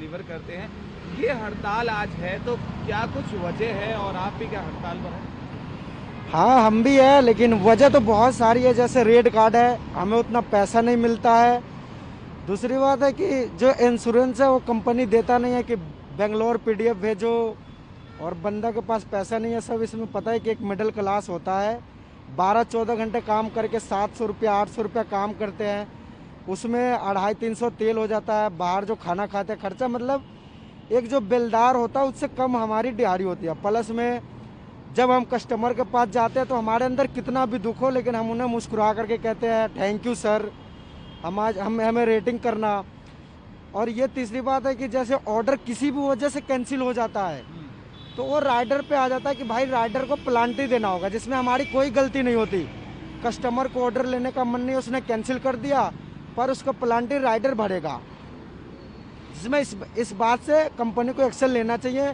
Deliver करते हैं। ये हड़ताल आज है तो क्या कुछ वजह है और आप भी क्या हड़ताल पर हैं? हाँ, हम भी है, लेकिन वजह तो बहुत सारी है। जैसे रेड कार्ड है, हमें उतना पैसा नहीं मिलता है। दूसरी बात है कि जो इंश्योरेंस है वो कंपनी देता नहीं है कि बेंगलोर पीडीएफ भेजो, और बंदा के पास पैसा नहीं है। सब इसमें पता है कि एक मिडिल क्लास होता है, 12-14 घंटे काम करके 700 रुपया 800 रुपया काम करते हैं, उसमें 250-300 तेल हो जाता है। बाहर जो खाना खाते हैं खर्चा, मतलब एक जो बेलदार होता है उससे कम हमारी दिहाड़ी होती है। प्लस में जब हम कस्टमर के पास जाते हैं तो हमारे अंदर कितना भी दुख हो, लेकिन हम उन्हें मुस्कुरा करके कहते हैं थैंक यू सर, हम आज हमें रेटिंग करना। और ये तीसरी बात है कि जैसे ऑर्डर किसी भी वजह से कैंसिल हो जाता है तो वो राइडर पे आ जाता है कि भाई राइडर को प्लांटी देना होगा, जिसमें हमारी कोई गलती नहीं होती। कस्टमर को ऑर्डर लेने का मन नहीं, उसने कैंसिल कर दिया, पर उसको प्लांटी राइडर भरेगा, जिसमें इस बात से कंपनी को एक्शन लेना चाहिए।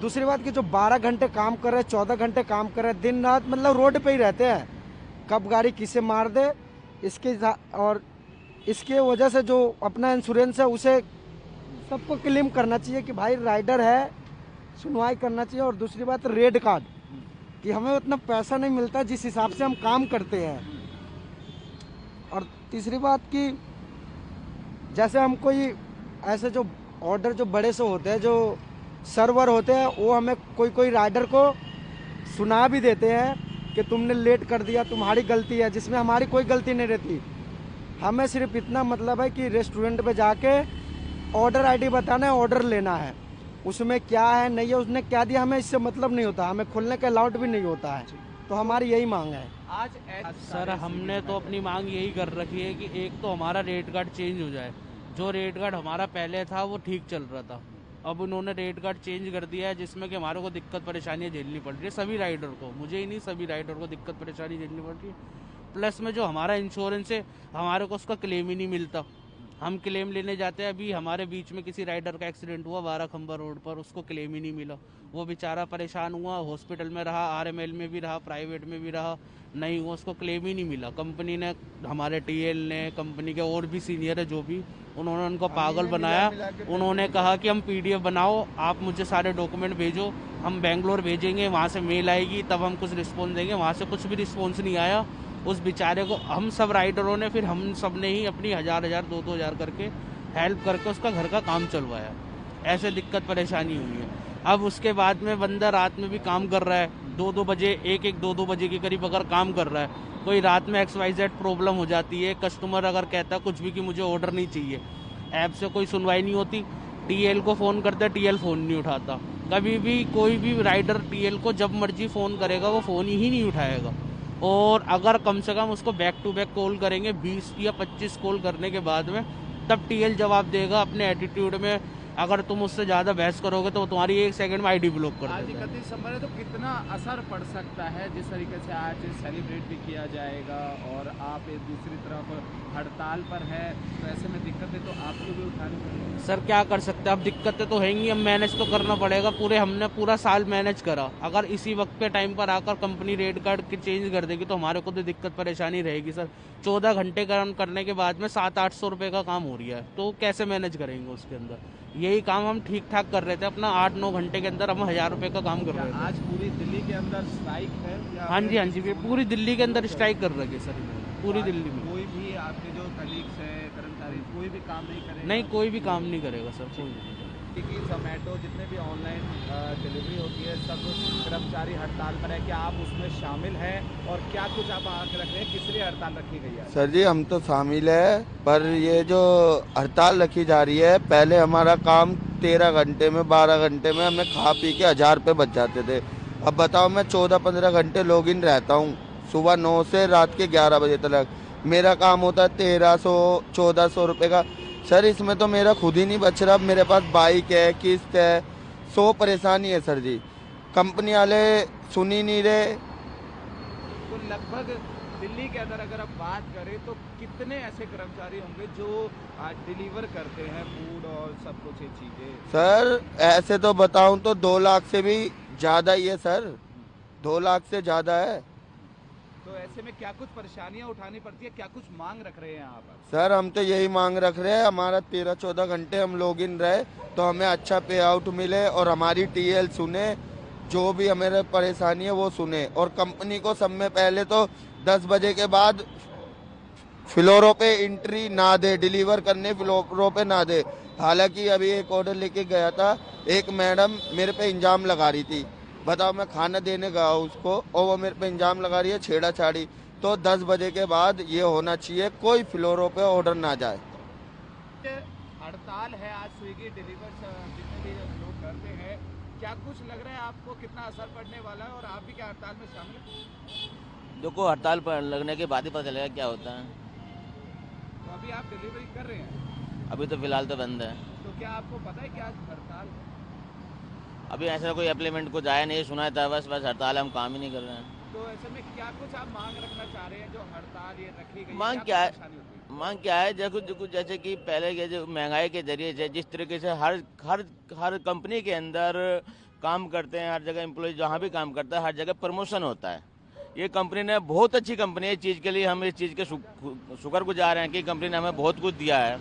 दूसरी बात कि जो 12 घंटे काम कर रहे हैं, 14 घंटे काम कर रहे हैं, दिन रात मतलब रोड पे ही रहते हैं, कब गाड़ी किसे मार दे और इसके वजह से जो अपना इंश्योरेंस है उसे सबको क्लेम करना चाहिए कि भाई राइडर है, सुनवाई करना चाहिए। और दूसरी बात रेड कार्ड, कि हमें उतना पैसा नहीं मिलता जिस हिसाब से हम काम करते हैं। और तीसरी बात कि जैसे हम कोई ऐसे जो ऑर्डर जो बड़े से होते हैं, जो सर्वर होते हैं, वो हमें कोई कोई राइडर को सुना भी देते हैं कि तुमने लेट कर दिया, तुम्हारी गलती है, जिसमें हमारी कोई गलती नहीं रहती। हमें सिर्फ इतना मतलब है कि रेस्टोरेंट पे जाके ऑर्डर आईडी बताना है, ऑर्डर लेना है, उसमें क्या है नहीं है, उसने क्या दिया, हमें इससे मतलब नहीं होता, हमें खोलने का अलाउड भी नहीं होता है। तो हमारी यही मांग है। आज सर हमने तो अपनी मांग यही कर रखी है कि एक तो हमारा रेट कार्ड चेंज हो जाए। जो रेट कार्ड हमारा पहले था वो ठीक चल रहा था, अब उन्होंने रेट कार्ड चेंज कर दिया है, जिसमें कि हमारे को दिक्कत परेशानियाँ झेलनी पड़ रही है। सभी राइडर को, मुझे ही नहीं सभी राइडर को दिक्कत परेशानी झेलनी पड़ रही है। प्लस में जो हमारा इंश्योरेंस है, हमारे को उसका क्लेम ही नहीं मिलता। हम क्लेम लेने जाते हैं, अभी हमारे बीच में किसी राइडर का एक्सीडेंट हुआ 12 खंबा रोड पर, उसको क्लेम ही नहीं मिला। वो बेचारा परेशान हुआ, हॉस्पिटल में रहा, आरएमएल में भी रहा, प्राइवेट में भी रहा, नहीं हुआ, उसको क्लेम ही नहीं मिला। कंपनी ने, हमारे टीएल ने, कंपनी के और भी सीनियर है जो भी, उन्होंने उनको पागल बनाया। उन्होंने कहा कि हम पीडीएफ बनाओ, आप मुझे सारे डॉक्यूमेंट भेजो, हम बेंगलोर भेजेंगे, वहाँ से मेल आएगी तब हम कुछ रिस्पॉन्स देंगे। वहाँ से कुछ भी रिस्पॉन्स नहीं आया। उस बेचारे को हम सब राइडरों ने, फिर हम सब ने ही अपनी 1000 दो हजार करके हेल्प करके उसका घर का काम चलवाया। ऐसे दिक्कत परेशानी हुई है। अब उसके बाद में बंदा रात में भी काम कर रहा है, 2-2 बजे, 1-1 2-2 बजे के करीब अगर काम कर रहा है, कोई रात में XYZ प्रॉब्लम हो जाती है, कस्टमर अगर कहता है कुछ भी कि मुझे ऑर्डर नहीं चाहिए, ऐप से कोई सुनवाई नहीं होती, टीएल को फ़ोन करते, टीएल फ़ोन नहीं उठाता। कभी भी कोई भी राइडर टीएल को जब मर्जी फ़ोन करेगा वो फ़ोन ही नहीं उठाएगा। और अगर कम से कम उसको बैक टू बैक कॉल करेंगे 20 या 25 कॉल करने के बाद में, तब टीएल जवाब देगा अपने एटीट्यूड में। अगर तुम उससे ज़्यादा बहस करोगे तो वो तुम्हारी 1 सेकंड में आईडी ब्लॉक कर आज देता है। 31 सितंबर है तो कितना असर पड़ सकता है जिस तरीके से आज सेलिब्रेट भी किया जाएगा और आप एक दूसरी तरफ हड़ताल पर है, तो ऐसे में दिक्कतें तो आपको भी उठानी पड़ेगी। सर क्या कर सकते हैं, अब दिक्कतें तो हैंगी, अब मैनेज तो करना पड़ेगा। हमने पूरा साल मैनेज करा, अगर इसी वक्त पे टाइम पर आकर कंपनी रेट कार्ड की चेंज कर देगी तो हमारे को तो दिक्कत परेशानी रहेगी सर। 14 घंटे काम करने के बाद में 700-800 रुपये का काम हो रहा है, तो कैसे मैनेज करेंगे उसके अंदर। यही काम हम ठीक ठाक कर रहे थे अपना, 8-9 घंटे के अंदर हम 1000 रुपये का काम कर क्या रहे थे। आज पूरी दिल्ली के अंदर स्ट्राइक है या हाँ जी, हाँ जी, फिर पूरी दिल्ली के अंदर स्ट्राइक कर रखे सर, पूरी आज दिल्ली में। कोई भी आपके जो कलीग्स हैं, कर्मचारी, कोई भी काम नहीं करेगा? नहीं, कोई भी काम नहीं करेगा सर, कोई नहीं। कि जोमेटो जितने भी ऑनलाइन डिलीवरी होती है सब कर्मचारी हड़ताल पर है, क्या आप उसमें शामिल हैं और क्या कुछ आप आगे रख रहे हैं, किस लिए हड़ताल रखी गई है? सर जी हम तो शामिल है, पर ये जो हड़ताल रखी जा रही है, पहले हमारा काम 13 घंटे में 12 घंटे में हमें खा पी के 1000 रुपये बच जाते थे। अब बताओ मैं 14-15 घंटे लॉग इन रहता हूँ, सुबह 9 से रात के 11 बजे तक। मेरा काम होता है 1300-1400 रुपये का। सर इसमें तो मेरा खुद ही नहीं बच रहा। मेरे पास बाइक है, किस्त है, 100 परेशानी है सर जी। कंपनी वाले सुन ही नहीं रहे। तो लगभग दिल्ली के अंदर अगर आप बात करें तो कितने ऐसे कर्मचारी होंगे जो डिलीवर करते हैं फूड और सब कुछ ये चीज़ें? सर ऐसे तो बताऊं तो 2 लाख से भी ज़्यादा ही है सर, 2 लाख से ज़्यादा है। तो ऐसे में क्या कुछ परेशानियां उठानी पड़ती है, क्या कुछ मांग रख रहे हैं यहाँ पर? सर हम तो यही मांग रख रहे हैं, हमारा 13-14 घंटे हम लॉग इन रहे तो हमें अच्छा पे आउट मिले और हमारी टीएल सुने, जो भी हमारे परेशानी है वो सुने। और कंपनी को सब में पहले तो 10 बजे के बाद फ्लोरों पे एंट्री ना दे, डिलीवर करने फ्लोरों पे ना दे। हालांकि अभी एक ऑर्डर लेके गया था, एक मैडम मेरे पे इंजाम लगा रही थी। बताओ, मैं खाना देने गया उसको और वो मेरे पे इंजाम लगा रही है, छेड़ा छाड़ी। तो 10 बजे के बाद ये होना चाहिए, कोई फ्लोरों पे ऑर्डर ना जाए। हड़ताल है आज, स्विगी डिलीवर जितने भी लोग करते हैं, क्या कुछ लग रहा है आपको कितना असर पड़ने वाला है और आप भी क्या हड़ताल में शामिल हैं? देखो, हड़ताल पर लगने के बाद ही पता चलेगा क्या होता है। तो अभी आप डिलीवरी कर रहे हैं? अभी तो फिलहाल तो बंद है। तो क्या आपको पता है कि आज हड़ताल है? अभी ऐसा कोई एप्लीमेंट कुछ आया नहीं, सुना था बस हड़ताल है, हम काम ही नहीं कर रहे हैं। तो ऐसे में क्या कुछ आप मांग रखना चाह रहे हैं जो हड़ताल ये रखी गई? मांग क्या है? मांग क्या है, देखो जैसे कि पहले के जो महंगाई के जरिए से जिस तरीके से हर कंपनी के अंदर काम करते हैं, हर जगह एम्प्लॉय जहाँ भी काम करता है हर जगह प्रमोशन होता है। ये कंपनी ने बहुत अच्छी कंपनी है, इस चीज़ के लिए हम इस चीज़ के शुक्रगुजार हैं कि कंपनी ने हमें बहुत कुछ दिया है,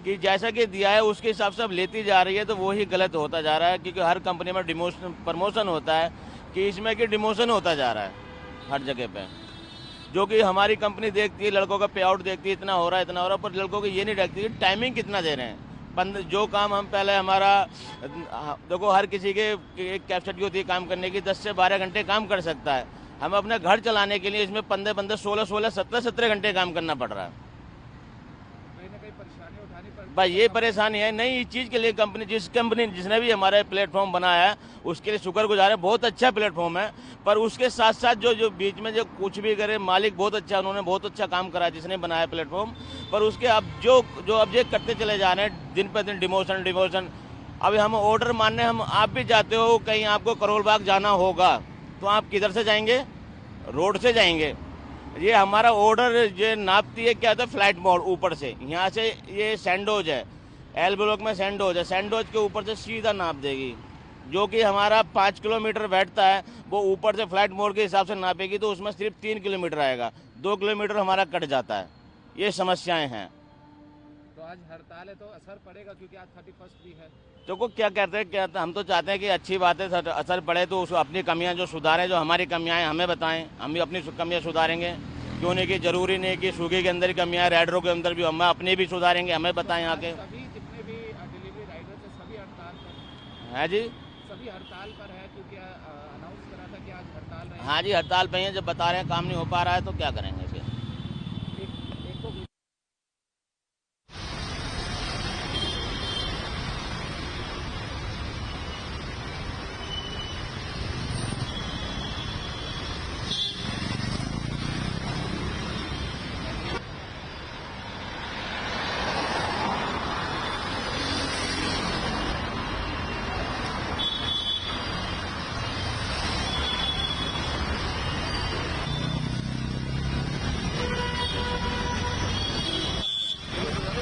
कि जैसा कि दिया है उसके हिसाब से अब लेती जा रही है, तो वही गलत होता जा रहा है। क्योंकि हर कंपनी में प्रमोशन होता है, कि इसमें कि डिमोशन होता जा रहा है हर जगह पे, जो कि हमारी कंपनी देखती है, लड़कों का पे आउट देखती है, इतना हो रहा है, पर लड़कों को ये नहीं देखती कि टाइमिंग कितना दे रहे हैं। जो काम हम पहले हमारा, देखो हर किसी के एक कैपेसिटी होती है काम करने की, 10 से 12 घंटे काम कर सकता है। हमें अपने घर चलाने के लिए इसमें 15-15, 16-16, 17-17 घंटे काम करना पड़ रहा है। कहीं ना कहीं परेशानी उठानी पड़ती भाई ये परेशानी है नहीं, इस चीज़ के लिए कंपनी जिसने भी हमारा प्लेटफॉर्म बनाया है उसके लिए शुक्रगुजार है, बहुत अच्छा प्लेटफॉर्म है। पर उसके साथ साथ जो बीच में जो कुछ भी करे, मालिक बहुत अच्छा, उन्होंने बहुत अच्छा काम करा जिसने बनाया प्लेटफॉर्म, पर उसके अब जो ऑब्जेक्ट करते चले जा रहे हैं दिन पर दिन, डिमोशन। अभी हम ऑर्डर मानने, आप भी जाते हो कहीं, आपको करोल बाग जाना होगा तो आप किधर से जाएंगे? रोड से जाएंगे। ये हमारा ऑर्डर ये नापती है क्या होता है, फ्लाइट मोड ऊपर से, यहाँ से ये सैंडोज है, एल ब्लॉक में सैंडोज है, सैंडोज के ऊपर से सीधा नाप देगी, जो कि हमारा 5 किलोमीटर बैठता है, वो ऊपर से फ्लाइट मोड के हिसाब से नापेगी, तो उसमें सिर्फ 3 किलोमीटर आएगा, 2 किलोमीटर हमारा कट जाता है। ये समस्याएं हैं। तो आज हड़ताल है तो असर पड़ेगा, क्योंकि आज 31 भी है। तो को क्या कहते हैं, हम तो चाहते हैं कि अच्छी बात है, असर पड़े तो उसको अपनी कमियां जो सुधारें, जो हमारी कमियां हैं हमें बताएं, हम भी अपनी कमियां सुधारेंगे। क्यों नहीं कि जरूरी नहीं कि स्विगी के अंदर ही कमियां, रेडरो के अंदर भी, हम अपनी भी सुधारेंगे, हमें बताएं आके। सभी जितने भी डिलीवरी राइडर्स हैं सभी हड़ताल पर है जी, सभी हड़ताल पर है, क्योंकि अनाउंस करा था कि आज हड़ताल रहेगी। हाँ जी, हड़ताल पे हैं, जब बता रहे हैं काम नहीं हो पा रहा है तो क्या करेंगे।